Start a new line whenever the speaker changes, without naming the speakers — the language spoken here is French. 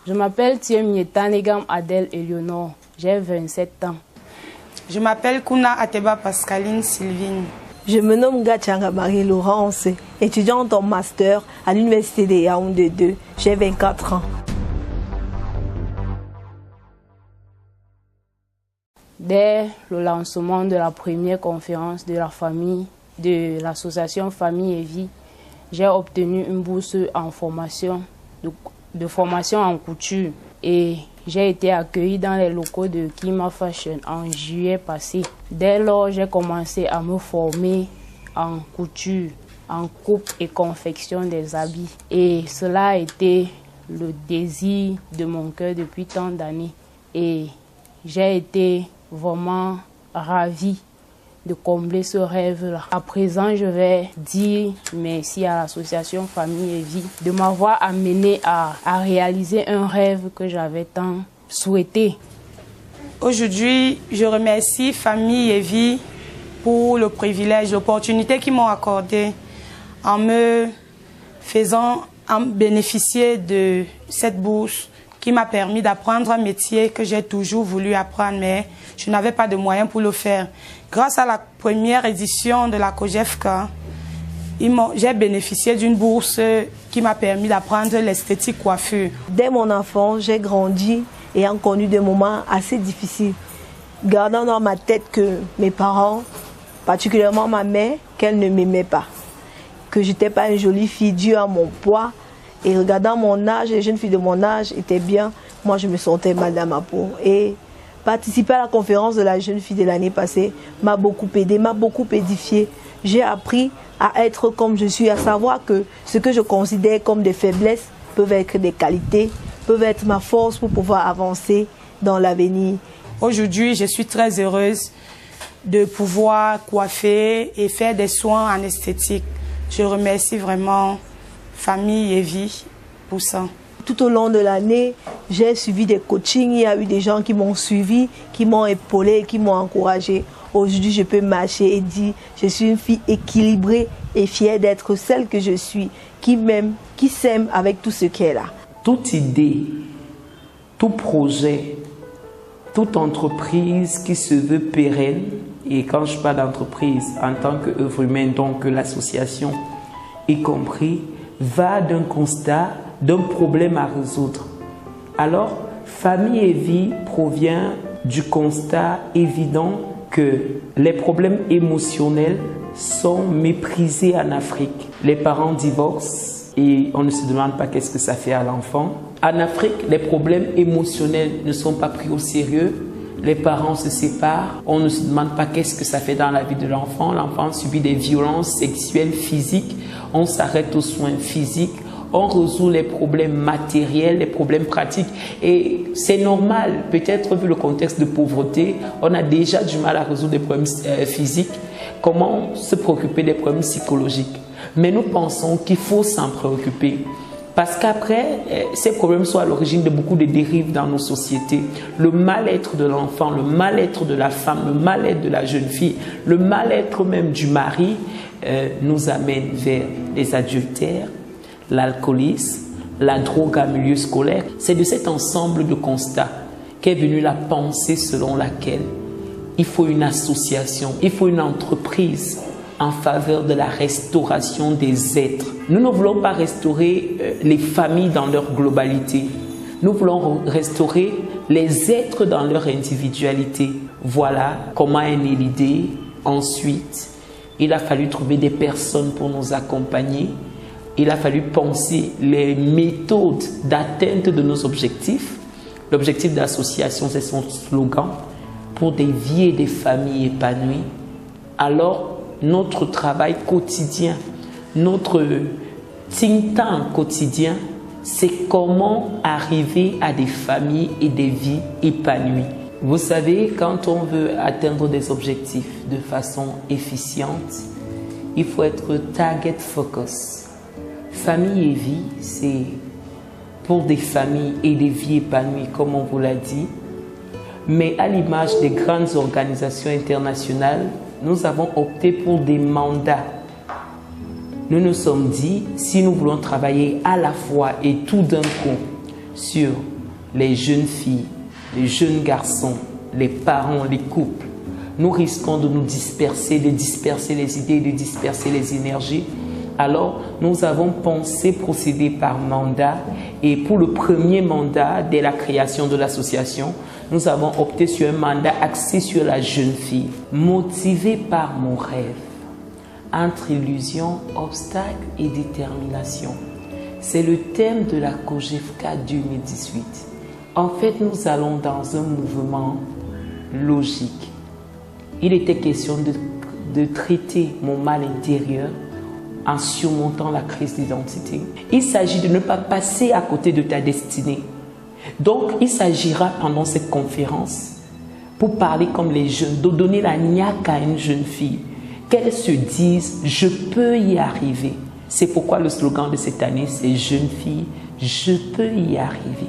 Je m'appelle Thiemieta Negam Adèle Eleonore, j'ai 27 ans.
Je m'appelle Kuna Ateba Pascaline Sylvine.
Je me nomme Gatchanga Marie-Laurence, étudiante en master à l'Université de Yaoundé 2. J'ai 24 ans.
Dès le lancement de la première conférence de la famille, de l'association Famille et Vie, j'ai obtenu une bourse en formation, de formation en couture. Et j'ai été accueillie dans les locaux de Kima Fashion en juillet passé. Dès lors, j'ai commencé à me former en couture, en coupe et confection des habits. Et cela a été le désir de mon cœur depuis tant d'années. Et j'ai été vraiment ravie de combler ce rêve-là. À présent, je vais dire merci à l'association Famille et Vie de m'avoir amené à réaliser un rêve que j'avais tant souhaité.
Aujourd'hui, je remercie Famille et Vie pour le privilège, l'opportunité qu'ils m'ont accordée en me faisant bénéficier de cette bourse qui m'a permis d'apprendre un métier que j'ai toujours voulu apprendre, mais je n'avais pas de moyens pour le faire. Grâce à la première édition de la COGEFK, j'ai bénéficié d'une bourse qui m'a permis d'apprendre l'esthétique coiffure.
Dès mon enfance, j'ai grandi ayant connu des moments assez difficiles, gardant dans ma tête que mes parents, particulièrement ma mère, qu'elle ne m'aimait pas, que je n'étais pas une jolie fille due à mon poids. Et regardant mon âge, les jeunes filles de mon âge étaient bien, moi je me sentais mal dans ma peau. Et participer à la conférence de la jeune fille de l'année passée m'a beaucoup aidé, m'a beaucoup édifié. J'ai appris à être comme je suis, à savoir que ce que je considère comme des faiblesses peuvent être des qualités, peuvent être ma force pour pouvoir avancer dans l'avenir.
Aujourd'hui, je suis très heureuse de pouvoir coiffer et faire des soins en esthétique. Je remercie vraiment Famille et Vie pour ça.
Tout au long de l'année, j'ai suivi des coachings. Il y a eu des gens qui m'ont suivi, qui m'ont épaulé, qui m'ont encouragé. Aujourd'hui, je peux marcher et dire je suis une fille équilibrée et fière d'être celle que je suis, qui m'aime, qui s'aime avec tout ce qu'elle a.
Toute idée, tout projet, toute entreprise qui se veut pérenne, et quand je parle d'entreprise en tant qu'œuvre humaine, donc l'association y compris, va d'un constat, d'un problème à résoudre. Alors, Famille et Vie provient du constat évident que les problèmes émotionnels sont méprisés en Afrique. Les parents divorcent et on ne se demande pas qu'est-ce que ça fait à l'enfant. En Afrique, les problèmes émotionnels ne sont pas pris au sérieux. Les parents se séparent, on ne se demande pas qu'est-ce que ça fait dans la vie de l'enfant. L'enfant subit des violences sexuelles, physiques, on s'arrête aux soins physiques, on résout les problèmes matériels, les problèmes pratiques. Et c'est normal, peut-être vu le contexte de pauvreté, on a déjà du mal à résoudre des problèmes physiques. Comment se préoccuper des problèmes psychologiques? Mais nous pensons qu'il faut s'en préoccuper. Parce qu'après, ces problèmes sont à l'origine de beaucoup de dérives dans nos sociétés. Le mal-être de l'enfant, le mal-être de la femme, le mal-être de la jeune fille, le mal-être même du mari nous amène vers les adultères, l'alcoolisme, la drogue en milieu scolaire. C'est de cet ensemble de constats qu'est venue la pensée selon laquelle il faut une association, il faut une entreprise en faveur de la restauration des êtres. Nous ne voulons pas restaurer les familles dans leur globalité. Nous voulons restaurer les êtres dans leur individualité. Voilà comment est née l'idée. Ensuite, il a fallu trouver des personnes pour nous accompagner. Il a fallu penser les méthodes d'atteinte de nos objectifs. L'objectif de l'association, c'est son slogan, pour des vies et des familles épanouies. Alors, notre travail quotidien, notre think tank quotidien, c'est comment arriver à des familles et des vies épanouies. Vous savez, quand on veut atteindre des objectifs de façon efficiente, il faut être target focus. Famille et vie, c'est pour des familles et des vies épanouies, comme on vous l'a dit. Mais à l'image des grandes organisations internationales, nous avons opté pour des mandats. Nous nous sommes dit, si nous voulons travailler à la fois et tout d'un coup sur les jeunes filles, les jeunes garçons, les parents, les couples, nous risquons de nous disperser, de disperser les idées, de disperser les énergies. Alors, nous avons pensé procéder par mandat et pour le premier mandat, dès la création de l'association, nous avons opté sur un mandat axé sur la jeune fille. Motivée par mon rêve, entre illusion, obstacle et détermination. C'est le thème de la COGEFCA 2018. En fait, nous allons dans un mouvement logique. Il était question de traiter mon mal intérieur en surmontant la crise d'identité. Il s'agit de ne pas passer à côté de ta destinée. Donc, il s'agira pendant cette conférence, pour parler comme les jeunes, de donner la niaque à une jeune fille, qu'elle se dise « je peux y arriver ». C'est pourquoi le slogan de cette année, c'est « jeune fille, je peux y arriver ».